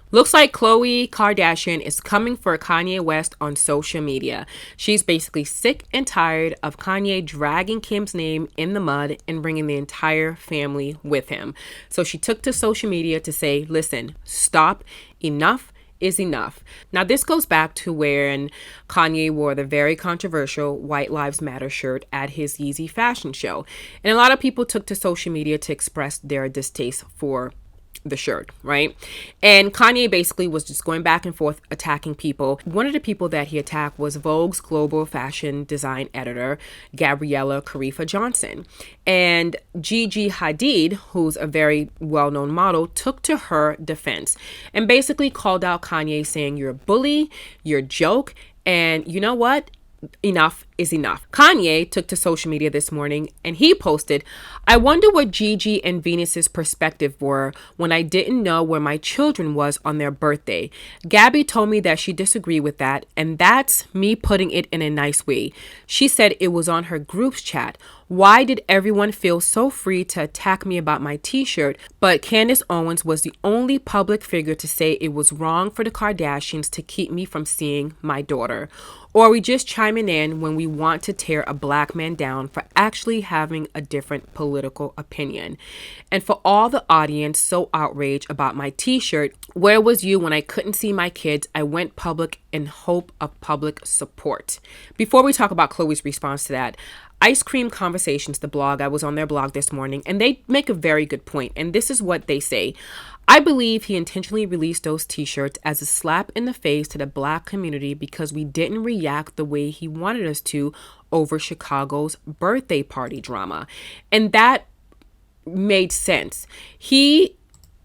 Looks like Khloe Kardashian is coming for Kanye West on social media. She's basically sick and tired of Kanye dragging Kim's name in the mud and bringing the entire family with him. So she took to social media to say, listen, stop, enough is enough. Now, this goes back to when Kanye wore the very controversial White Lives Matter shirt at his Yeezy fashion show. And a lot of people took to social media to express their distaste for the shirt, right? And Kanye basically was just going back and forth attacking people. One of the people that he attacked was Vogue's global fashion design editor, Gabriella Karefa-Johnson. And Gigi Hadid, who's a very well-known model, took to her defense and basically called out Kanye saying, you're a bully, you're a joke, and you know what? Enough is enough. Kanye took to social media this morning and he posted, I wonder what Gigi and Venus's perspective were when I didn't know where my children was on their birthday. Gabby told me that she disagreed with that, and that's me putting it in a nice way. She said it was on her group's chat. Why did everyone feel so free to attack me about my t-shirt, but Candace Owens was the only public figure to say it was wrong for the Kardashians to keep me from seeing my daughter? Or are we just chiming in when we want to tear a black man down for actually having a different political opinion? And for all the audience so outraged about my t-shirt, where was you when I couldn't see my kids? I went public in hope of public support. Before we talk about Khloe's response to that, Ice Cream Conversations, the blog, I was on their blog this morning, and they make a very good point. And this is what they say. I believe he intentionally released those t-shirts as a slap in the face to the black community because we didn't react the way he wanted us to over Chicago's birthday party drama. And that made sense. He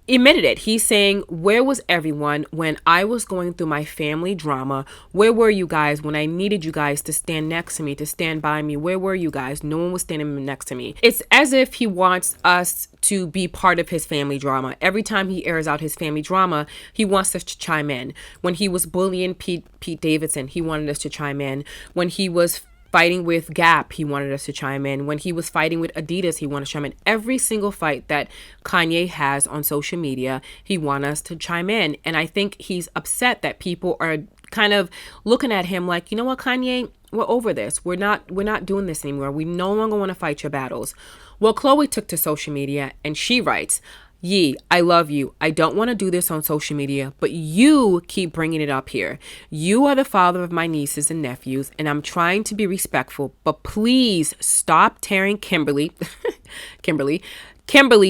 admitted it. He's saying, where was everyone when I was going through my family drama? Where were you guys when I needed you guys to stand next to me, to stand by me? Where were you guys? No one was standing next to me. It's as if he wants us to be part of his family drama. Every time he airs out his family drama, he wants us to chime in. When he was bullying Pete Davidson, he wanted us to chime in. When he was fighting with Gap, he wanted us to chime in. When he was fighting with Adidas, he wanted to chime in. Every single fight that Kanye has on social media, he wants us to chime in. And I think he's upset that people are kind of looking at him like, you know what, Kanye, we're over this. We're not doing this anymore. We no longer want to fight your battles. Well, Khloe took to social media and she writes, Yee, I love you. I don't want to do this on social media, but you keep bringing it up here. You are the father of my nieces and nephews, and I'm trying to be respectful, but please stop tearing Kimberly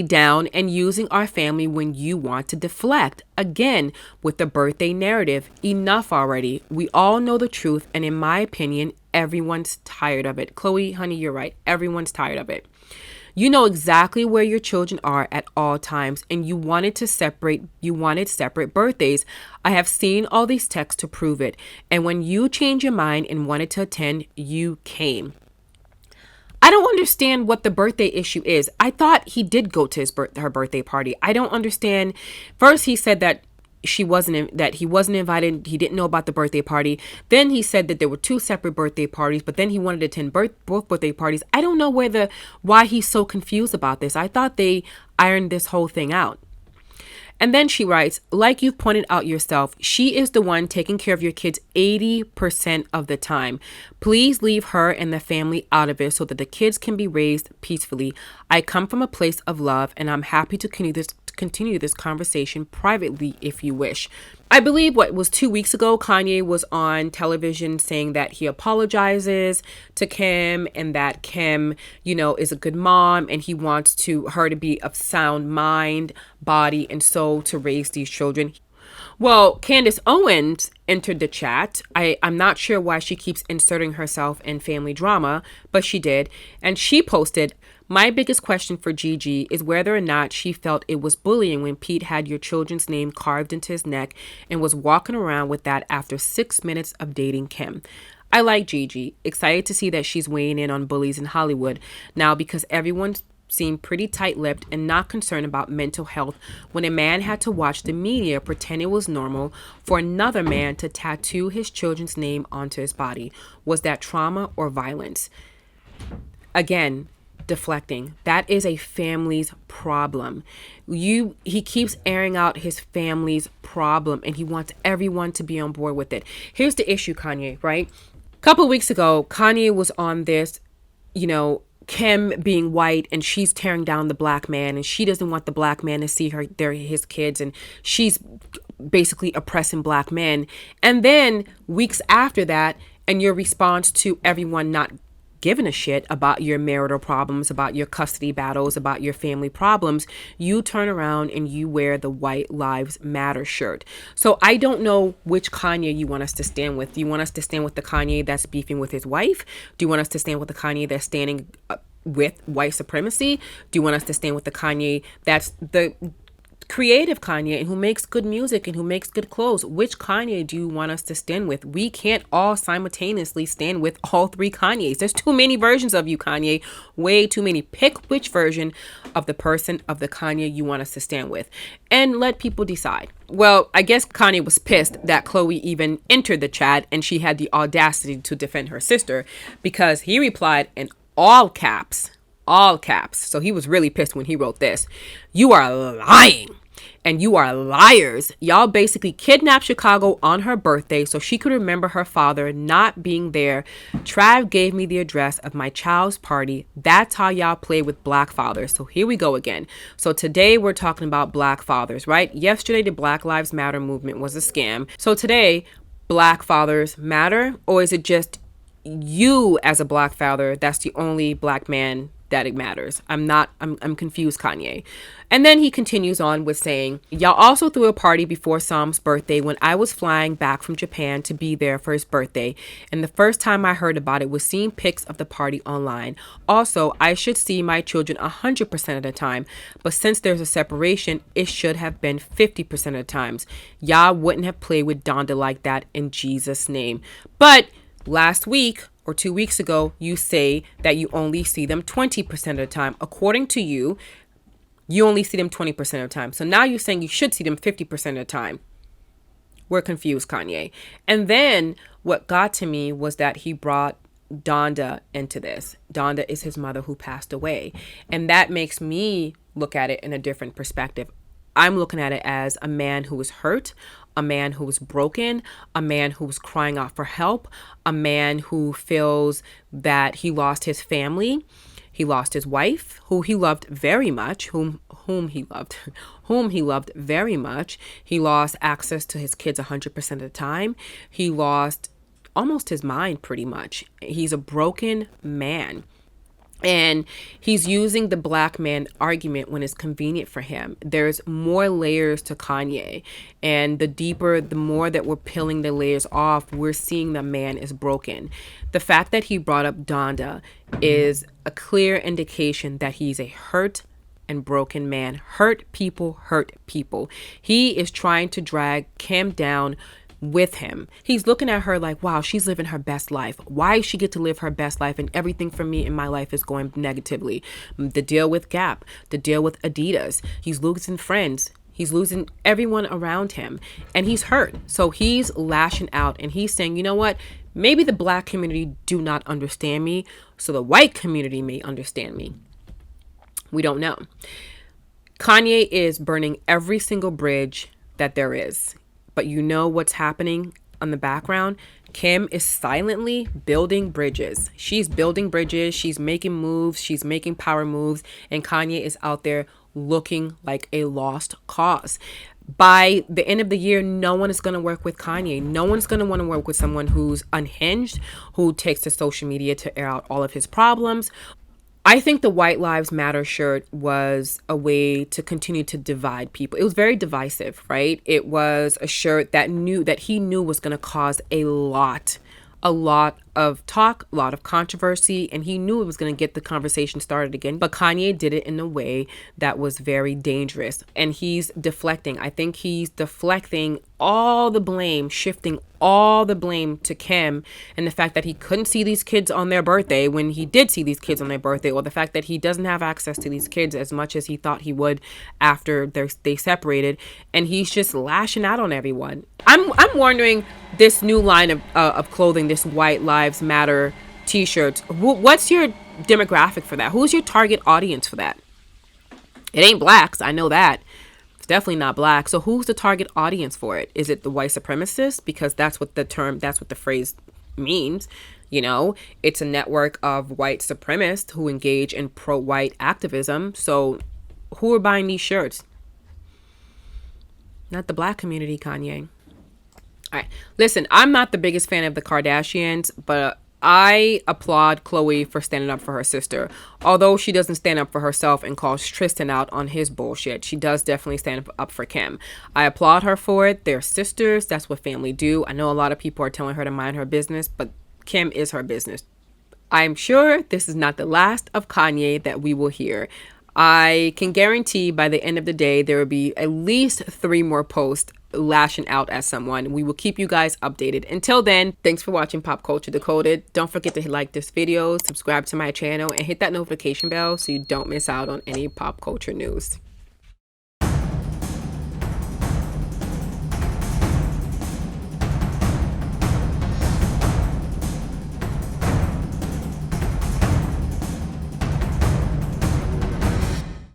down and using our family when you want to deflect. Again, with the birthday narrative, enough already. We all know the truth, and in my opinion, everyone's tired of it. Khloe, honey, you're right. Everyone's tired of it. You know exactly where your children are at all times, and you wanted separate birthdays. I have seen all these texts to prove it. And when you changed your mind and wanted to attend, you came. I don't understand what the birthday issue is. I thought he did go to her birthday party. I don't understand. First, he said that he wasn't invited. He didn't know about the birthday party. Then he said that there were two separate birthday parties, but then he wanted to attend both birthday parties. I don't know why he's so confused about this. I thought they ironed this whole thing out. And then she writes, like you've pointed out yourself, she is the one taking care of your kids 80% of the time. Please leave her and the family out of it so that the kids can be raised peacefully. I come from a place of love, and I'm happy to continue this conversation privately if you wish. I believe what was 2 weeks ago, Kanye was on television saying that he apologizes to Kim and that Kim, is a good mom and he wants her to be of sound mind, body, and soul to raise these children. Well, Candace Owens entered the chat. I'm not sure why she keeps inserting herself in family drama, but she did. And she posted, my biggest question for Gigi is whether or not she felt it was bullying when Pete had your children's name carved into his neck and was walking around with that after 6 minutes of dating Kim. I like Gigi. Excited to see that she's weighing in on bullies in Hollywood now because everyone's seemed pretty tight-lipped and not concerned about mental health when a man had to watch the media pretend it was normal for another man to tattoo his children's name onto his body. Was that trauma or violence? Again, deflecting. That is a family's problem. He keeps airing out his family's problem, and he wants everyone to be on board with it. Here's the issue, Kanye, right? A couple of weeks ago, Kanye was on this, Kim being white, and she's tearing down the black man, and she doesn't want the black man to see his kids, and she's basically oppressing black men. And then weeks after that, and your response to everyone not giving a shit about your marital problems, about your custody battles, about your family problems, you turn around and you wear the White Lives Matter shirt. So I don't know which Kanye you want us to stand with. Do you want us to stand with the Kanye that's beefing with his wife? Do you want us to stand with the Kanye that's standing with white supremacy? Do you want us to stand with the Kanye that's the creative Kanye and who makes good music and who makes good clothes? Which Kanye do you want us to stand with? We can't all simultaneously stand with all three Kanyes. There's too many versions of you, Kanye. Way too many. Pick which version of the person of the Kanye you want us to stand with and let people decide. Well, I guess Kanye was pissed that Khloe even entered the chat and she had the audacity to defend her sister, because he replied in all caps. So he was really pissed when he wrote this. "You are lying. And you are liars. Y'all basically kidnapped Chicago on her birthday so she could remember her father not being there. Trav gave me the address of my child's party. That's how y'all play with black fathers." So here we go again. So today we're talking about black fathers, right? Yesterday, the Black Lives Matter movement was a scam. So today, black fathers matter? Or is it just you as a black father, that's the only black man that it matters? I'm confused, Kanye. And then he continues on with saying, "Y'all also threw a party before Sam's birthday when I was flying back from Japan to be there for his birthday. And the first time I heard about it was seeing pics of the party online. Also, I should see my children 100% of the time. But since there's a separation, it should have been 50% of the times. Y'all wouldn't have played with Donda like that in Jesus' name." But last week or 2 weeks ago, you say that you only see them 20% of the time. According to you, you only see them 20% of the time. So now you're saying you should see them 50% of the time. We're confused, Kanye. And then what got to me was that he brought Donda into this. Donda is his mother who passed away. And that makes me look at it in a different perspective. I'm looking at it as a man who was hurt, a man who was broken, a man who was crying out for help, a man who feels that he lost his family, he lost his wife, who he loved very much, whom he loved very much. He lost access to his kids 100% of the time. He lost almost his mind pretty much. He's a broken man. And he's using the black man argument when it's convenient for him. There's more layers to Kanye. And the more that we're peeling the layers off, we're seeing the man is broken. The fact that he brought up Donda is a clear indication that he's a hurt and broken man. Hurt people hurt people. He is trying to drag Kim down with him. He's looking at her like, wow, she's living her best life. Why does she get to live her best life and everything for me in my life is going negatively? The deal with Gap, the deal with Adidas. He's losing friends. He's losing everyone around him and he's hurt. So he's lashing out and he's saying, you know what? Maybe the black community do not understand me, so the white community may understand me. We don't know. Kanye is burning every single bridge that there is. But you know what's happening on the background? Kim is silently building bridges. She's building bridges. She's making moves. She's making power moves. And Kanye is out there looking like a lost cause. By the end of the year, no one is going to work with Kanye. No one's going to want to work with someone who's unhinged, who takes to social media to air out all of his problems. I think the White Lives Matter shirt was a way to continue to divide people. It was very divisive, right? It was a shirt that he knew was going to cause a lot of talk, a lot of controversy, and he knew it was going to get the conversation started again. But Kanye did it in a way that was very dangerous, and he's deflecting. I think he's deflecting all the blame, shifting all the blame to Kim, and the fact that he couldn't see these kids on their birthday when he did see these kids on their birthday, or the fact that he doesn't have access to these kids as much as he thought he would after they separated, and he's just lashing out on everyone. I'm wondering, this new line of clothing, this White Lives Matter t-shirts, what's your demographic for that? Who's your target audience for that? It ain't blacks. I know that. It's definitely not black. So who's the target audience for it? Is it the white supremacists? Because that's what the phrase means. You know, it's a network of white supremacists who engage in pro-white activism. So who are buying these shirts? Not the black community, Kanye. All right. Listen, I'm not the biggest fan of the Kardashians, but I applaud Khloe for standing up for her sister. Although she doesn't stand up for herself and calls Tristan out on his bullshit, she does definitely stand up for Kim. I applaud her for it. They're sisters. That's what family do. I know a lot of people are telling her to mind her business, but Kim is her business. I'm sure this is not the last of Kanye that we will hear. I can guarantee by the end of the day, there will be at least 3 more posts lashing out at someone. We will keep you guys updated. Until then, thanks for watching Pop Culture Decoded. Don't forget to like this video, subscribe to my channel, and hit that notification bell so you don't miss out on any pop culture news.